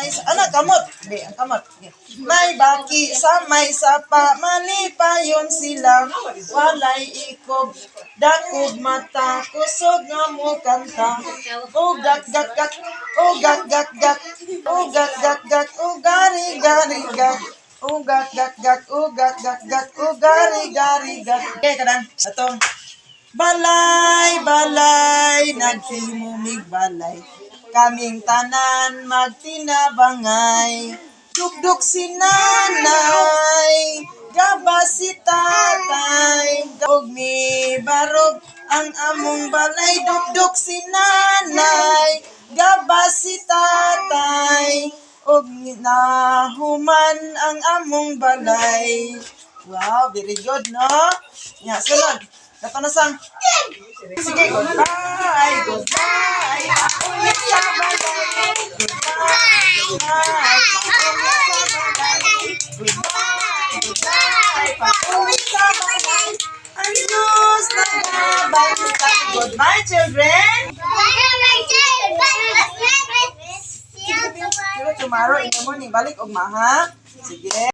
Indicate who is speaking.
Speaker 1: may anak kamot. Di, ang kamot. May baki sa may sapa, malipayon sila. Walay ikob, dakog mata, kusog nga mo kanta. Ugat gat gat, ugat gat gat, ugat gat gat, ugari gari gat. Ugat gat gat, ugat gat gat, ugari gari gat. Okay, kadang atong balay, balay, nagsimumig balay. Kaming tanan magtinabangay. Dugdug si nanay, gabas si tatay. Ug mi barog ang among balay. Dugdug si nanay, gabas si tatay. Ug nahuman ang among balay. Wow, very good, no? Nya, sunod. Kato na sang. Sige, goodbye, goodbye. Ulit sa balay. Goodbye, goodbye. Goodbye, goodbye. Pauwi sa balay. Ang news na gabay. Goodbye, children. Pero tomorrow in the morning, balik og maha. Sige.